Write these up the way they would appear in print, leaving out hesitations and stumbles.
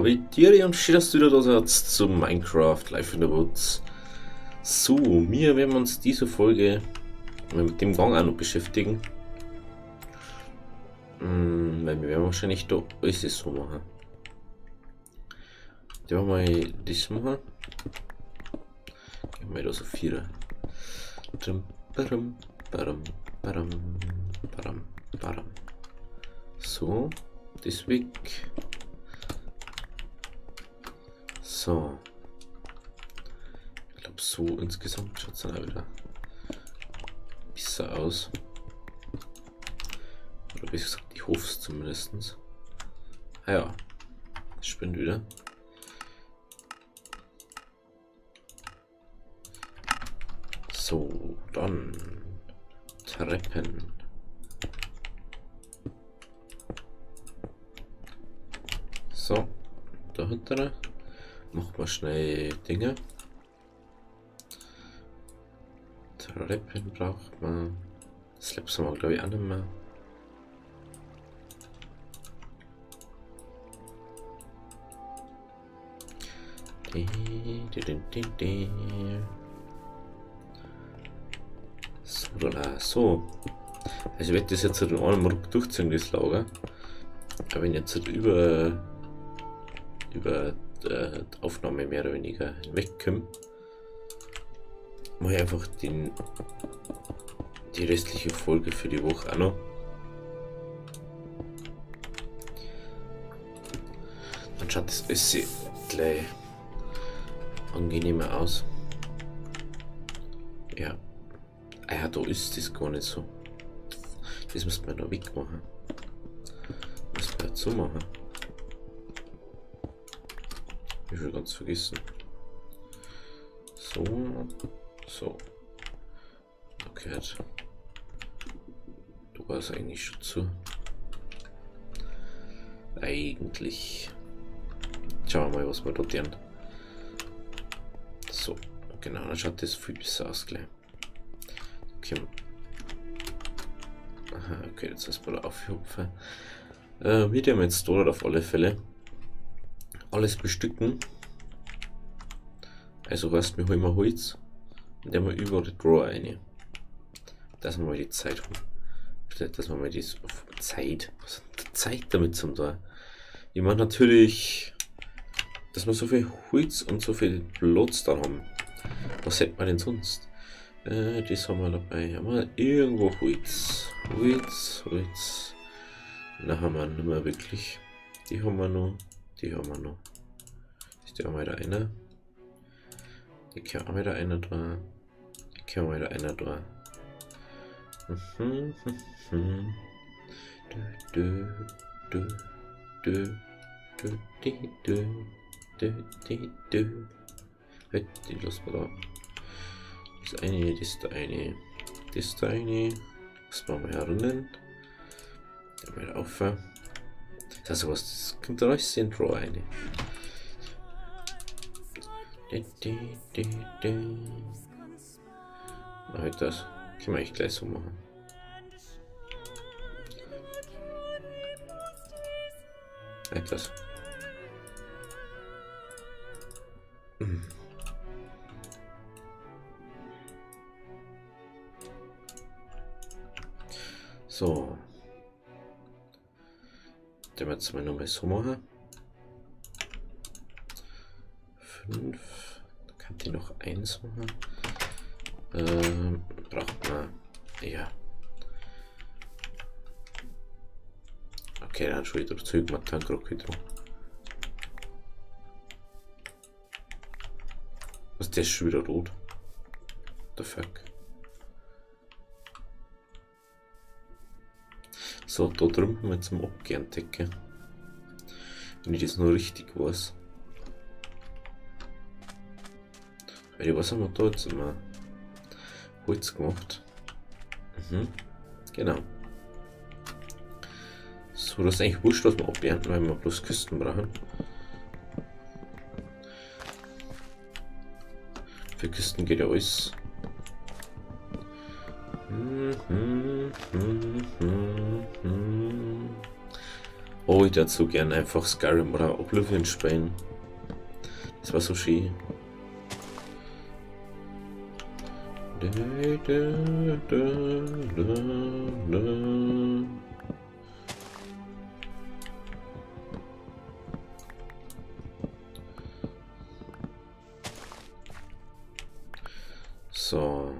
wie dir und schön, dass du wieder da seid zu Minecraft Live in the Woods. So, wir werden uns diese Folge mit dem Gang auch noch beschäftigen. Weil wir werden wahrscheinlich da alles so machen. Da werden wir das machen. Gehen wir da so 4. So, das weg. So. Ich glaube, so insgesamt schaut es dann auch wieder besser aus. Oder besser gesagt, ich hoffe es zumindest. Ah ja, das spinnt wieder. So, dann Treppen. So, da hinten machen wir schnell Dinge. Treppen braucht man. Slabs haben wir glaube ich auch nicht mehr. So. Also ich werde das jetzt in einem Ruck durchziehen, das Lager. Aber wenn ich jetzt über die Aufnahme mehr oder weniger hinwegkomme, mache ich einfach die restliche Folge für die Woche auch noch. Dann schaut das alles gleich angenehmer aus. Ja. Ah ja, da ist das gar nicht so. Das müssen wir noch wegmachen. Das müssen wir jetzt so machen. Ich will ganz vergessen. So. So. Okay. Du warst eigentlich schon zu. Eigentlich. Schauen wir mal, was wir dort lernen. So. Genau, dann schaut das viel besser aus gleich. Okay. Aha, okay, jetzt ist mal aufhupfen. Wir haben jetzt dort auf alle Fälle alles bestücken. Also heißt, wir holen mal Holz und dann mal über die Drawer rein. Dass wir mal die Zeit haben. Dass wir mal die Zeit. Was hat die Zeit damit zum da? Ich meine natürlich, dass wir so viel Holz und so viel Platz da haben. Was hätten wir denn sonst? Das haben wir dabei. Haben wir irgendwo Holz. Holz. Da haben wir nicht mehr wirklich. Die haben wir noch. Die haben wir noch. Ist der auch wieder einer? Die kann auch wieder einer da. Die kann auch wieder einer da. Die lassen wir da. Das eine, das da eine. Das da eine. Das machen wir herunnen. Dann wieder auf. Das was, das kommt da alles in Draw rein. Na, halt das. Können wir eigentlich gleich so machen. Halt das. So. Den wir jetzt mal nochmal so machen. 5. Da kann die noch 1 machen. Braucht man. Ja. Okay, dann schon wieder Zeug mit Tankrockhydro. Was ist das schon wieder rot? The fuck? So, da drüben haben wir jetzt zum Abgehen Decke. Wenn ich das noch richtig weiß. Weil was haben wir da jetzt immer? Holz gemacht. Genau. So, das ist eigentlich wurscht, was wir abernten, weil wir bloß Kisten brauchen. Für Kisten geht ja alles. Oh, ich dazu gern einfach Skyrim oder Oblivion spielen. Das war so schön. So.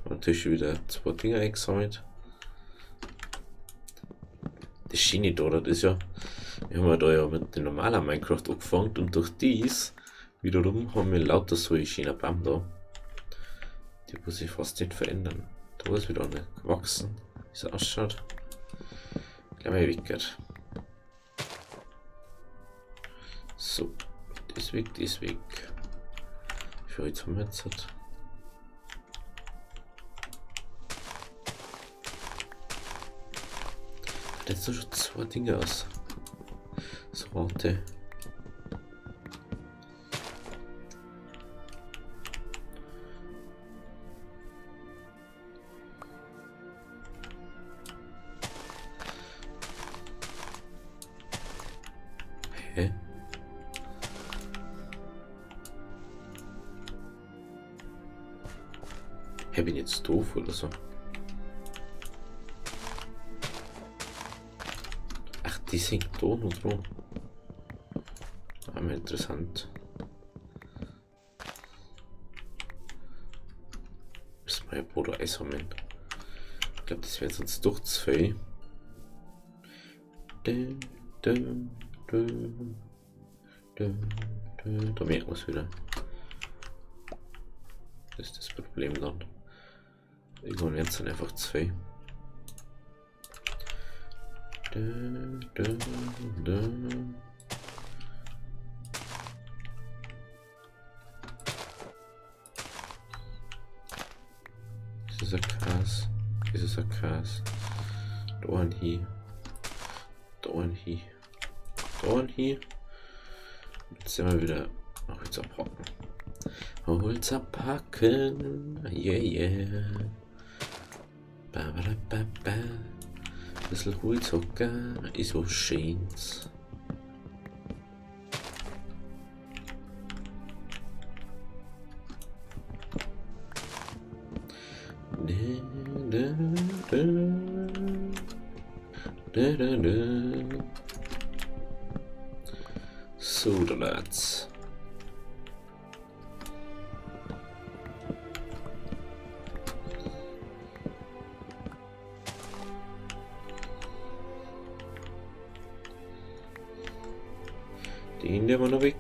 Natürlich wieder 2 Dinger eingesammelt. Das Schiene da, das ist ja. Wir haben ja da ja mit dem normalen Minecraft angefangen und durch dies wiederum haben wir lauter solche schöne Baum da. Die muss sich fast nicht verändern. Da ist wieder eine gewachsen, wie es ausschaut. Gleich mal weg. So, das weg, das weg. Für jetzt haben wir jetzt halt. Das sind schon 2 Dinge aus. So, warte. Hä? Hä, bin ich jetzt doof oder so? Ach, die sind da noch dran. Aber interessant. Müssen wir ja Bodo Eis haben. Ich glaube, das wäre sonst doch zu viel. Da merkt man es wieder. Das ist das Problem dann. Irgendwann werden es dann einfach zu viel. Das ist ein Gras. Das ist ein Gras. Da ein hier. Da ein hier. Da ein hier. Jetzt sind wir wieder Holz abpacken. Holz abpacken. Yeah, yeah. Ba, ba, ba, ba. Ein bisschen Holz hocken ist so schönes. So, da lads. Den nehmen wir noch weg.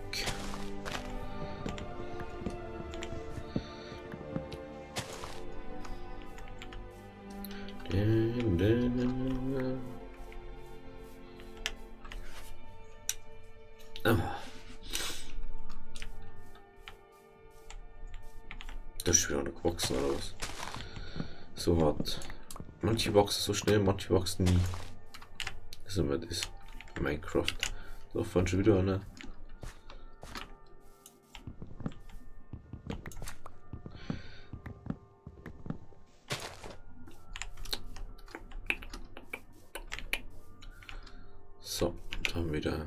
Das ist wieder noch gewachsen oder was? So hart. Manche wachsen so schnell, manche wachsen nie. Das ist immer das. Minecraft. Da fand schon wieder einer. So, dann wieder.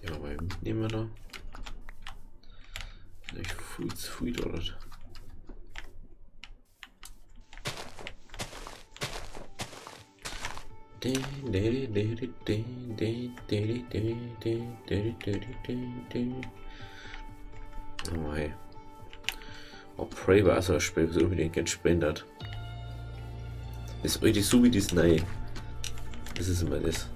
Den wir mal mitnehmen da. Vielleicht viel zu viel dort. Oh hey. Oh, Prey war so ein Spiel, so unbedingt gespendet. Das ist richtig so wie das Neue. Das ist immer das.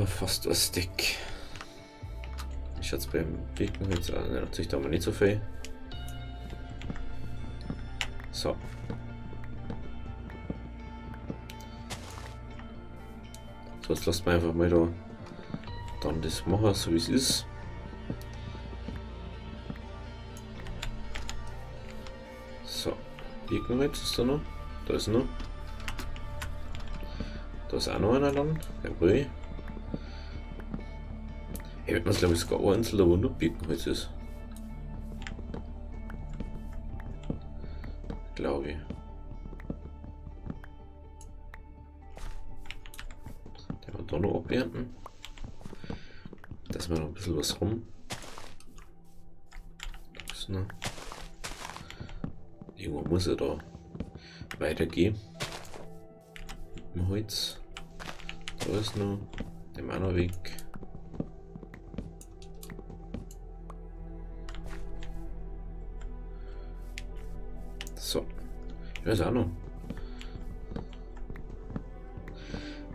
Fast was dick. Ich hatte es beim Blicken jetzt natürlich da mal nicht so viel. So. So, jetzt lasst man einfach mal da dann das machen, so wie es ist. So, Birkenholz ist da noch. Da ist noch. Da ist auch noch einer dann. Jawohl. Ich hätte mir glaube ich sogar einzeln, wo nur Birkenholz ist. glaube ich. Den wir da noch abernten. Dass wir noch ein bisschen was haben. So. Irgendwo muss er da weitergehen. Mit Holz. Da ist noch. Den auch noch weg. So. Ja, ist auch noch.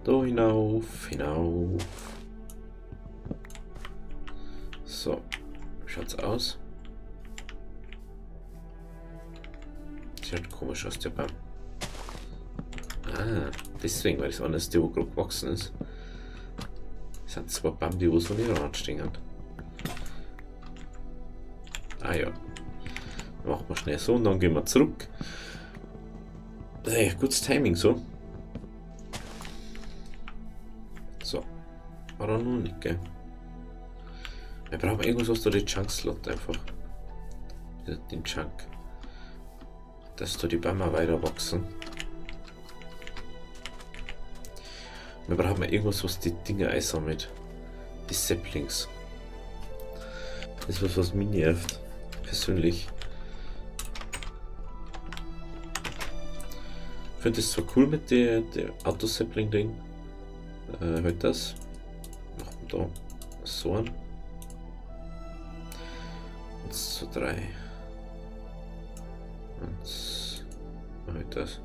Da hinauf, hinauf. So. Schaut's aus. Schaut komisch aus, der Baum. Ah, deswegen, weil das anders der, wo gerade gewachsen ist. Das sind zwei Bäume, die wo so nicht anstehen. Ah ja. Dann machen wir schnell so und dann gehen wir zurück. Hey, gutes Timing so. So. War noch nicht, gell? Wir brauchen irgendwas aus der Chunk-Slot einfach. Den Chunk. Dass da die Bäume weiter wachsen. Wir brauchen irgendwas, was die Dinge einsammelt. Die Saplings. Das ist was mich nervt. Persönlich. Ich finde das zwar cool mit der Auto-Sapling-Ding. Halt das. Machen wir da so an. 1, 2, 3. Und halt das.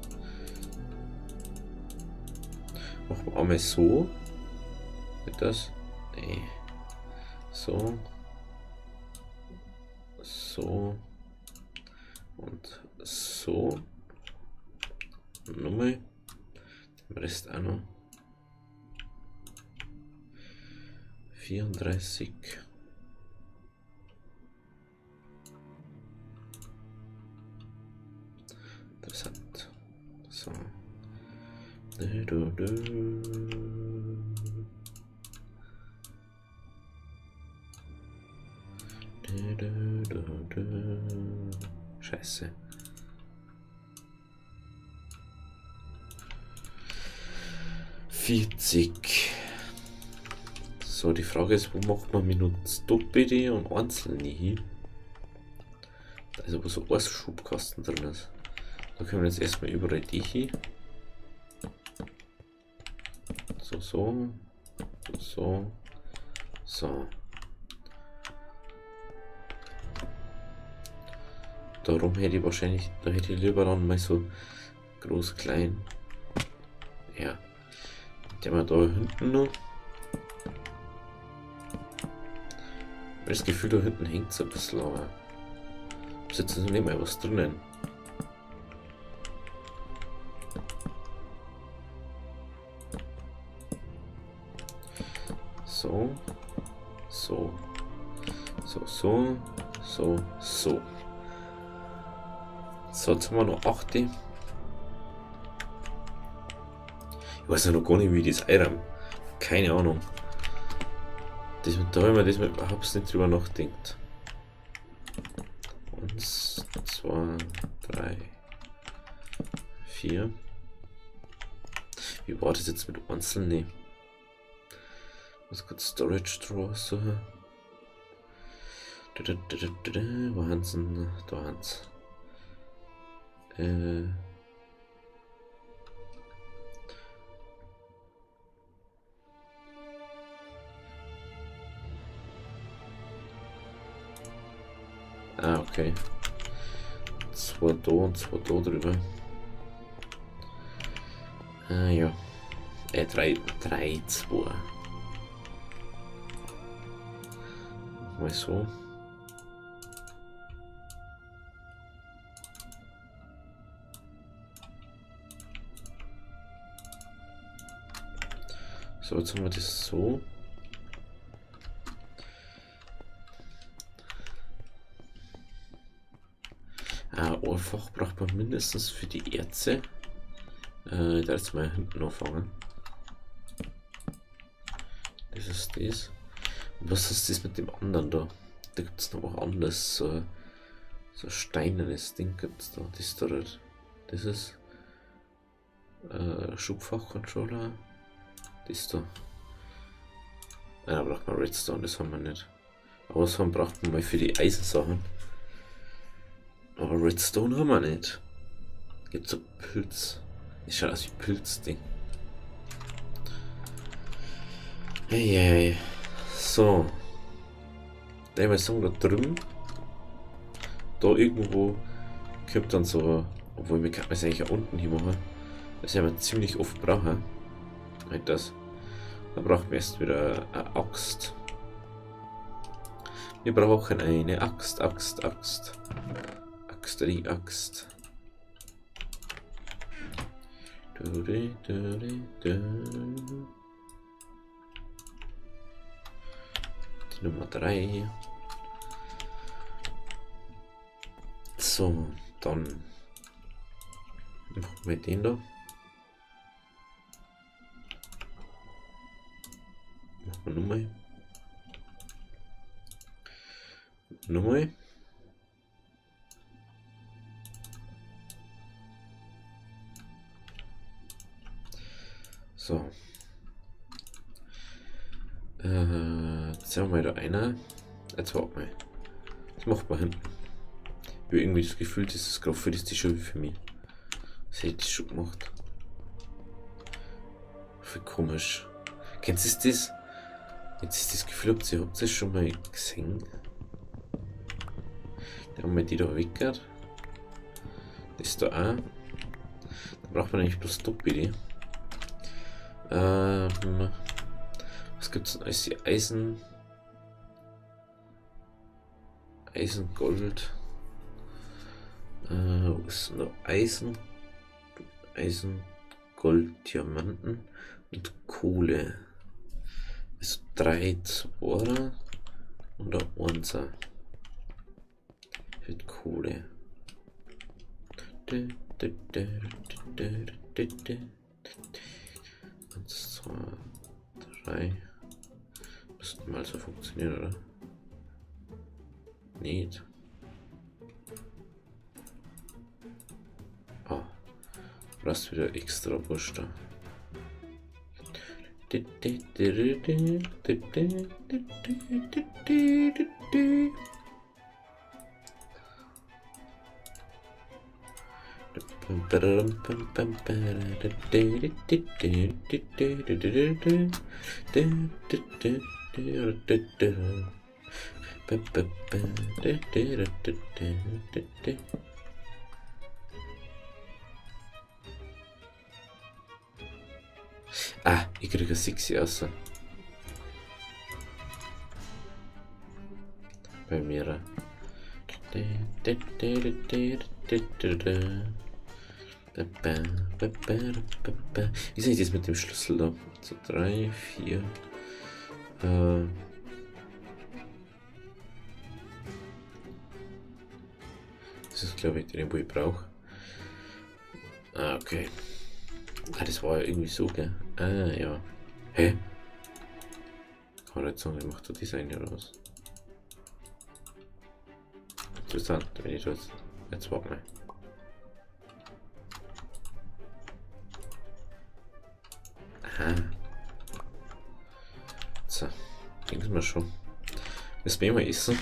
Machen wir einmal so. Halt das. Nee. So. So. Und so. Und nochmal. Den Rest auch noch. 34. Interessant. So. Scheiße. So, die Frage ist, wo macht man Minuten Doppel und einzelne hin? Da ist aber so ein Schubkasten drin ist. Da können wir jetzt erstmal überall die hin. So. Darum hätte ich wahrscheinlich, da hätte ich lieber dann mal so groß, klein. Ja. Den wir da hinten noch. Ich habe das Gefühl, da hinten hängt es ein bisschen, aber ist jetzt noch nicht mal was drinnen. So. So, jetzt haben wir noch 8. Ich weiß ja noch gar nicht, wie das einräumen. Keine Ahnung. Da habe ich mir das überhaupt nicht drüber nachgedacht. 1, 2, 3, 4. Wie war das jetzt mit einzelnen? Was gut Storage Draw so. Wahnsinn, da hat's. Ah, okay. 2 da und 2 da drüber. Ah, ja. 3, 2. Mal so. So, jetzt haben wir das so. Einfach braucht man mindestens für die Erze. Da jetzt mal hinten anfangen. Das ist das. Und was ist das mit dem anderen da? Da gibt es noch was anderes. So steinernes Ding gibt es da. Das da halt. Das ist Schubfach-Controller. Das ist da. Da braucht man Redstone, das haben wir nicht. Außerdem braucht man mal für die Eisensachen. Aber Redstone haben wir nicht. Gibt so Pilz. Das schaut aus wie Pilzding. Hey. So. Da mal sagen, da drüben. Da irgendwo kommt dann so. Obwohl wir kann es eigentlich auch unten hier machen. Das werden wir ziemlich oft brauchen. Halt das. Da brauchen wir erst wieder eine Axt. Wir brauchen eine Axt. Axt, die Axt. Die Nummer 3. So, dann machen wir den da. Machen wir nochmal. So. Jetzt haben wir da einer. Jetzt warte mal. Das macht man hinten. Ich habe irgendwie das Gefühl, das ist gerade für die schon für mich. Was hätte ich schon gemacht? Voll komisch. Kennst du das? Jetzt ist das Gefühl, habt ihr das schon mal gesehen? Dann haben wir die da weggehört. Das da auch. Da braucht man eigentlich bloß Doppel. Was gibt es denn als die Eisengold? Wo ist noch Eisen, Gold, Diamanten und Kohle. Also 3 2er und ein 1er. Für Kohle. 1, 2, 3. Müsste mal so funktionieren, oder? Nicht. Ah, du hast wieder extra Busch da. Ah, ich kriege ein 6 raus. Bei mir. Wie sehe ich das mit dem Schlüssel da? So 3, 4. Das ist, glaube ich, den, wo ich brauche. Ah, okay. Ah, das war ja irgendwie so, gell? Ah, ja. Hä? Kann ich sagen, ich mach da Design oder was? Interessant, wenn ich das. Jetzt warte mal. Aha. So, denken wir schon. Das werden wir essen.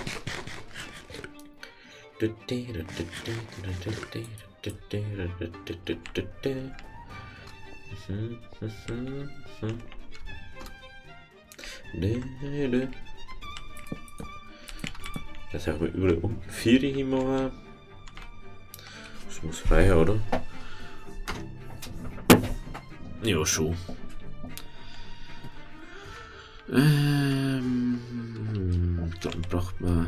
Jetzt haben wir überall unten 4 hin. Das muss frei, oder? Ja, schon. Dann braucht man.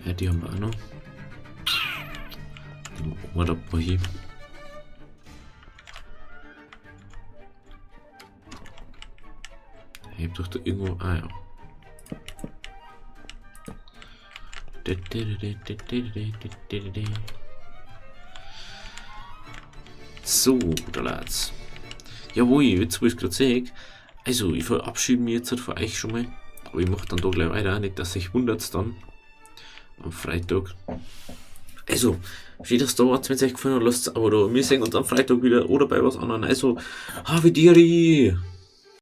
Ja, die haben wir auch noch. Die machen wir da mal hier. Ich hab doch da irgendwo. Ah ja. So, da Lads. Jawohl, jetzt wo ich gerade sehe. Also, ich verabschiede mich jetzt von euch schon mal. Aber ich mache dann da gleich weiter. Nicht, dass sich wundert dann am Freitag. Also, jeder Star Wars mit euch gefallen hat, lasst es aber da. Wir sehen uns am Freitag wieder oder bei was anderem. Also, wie dir die.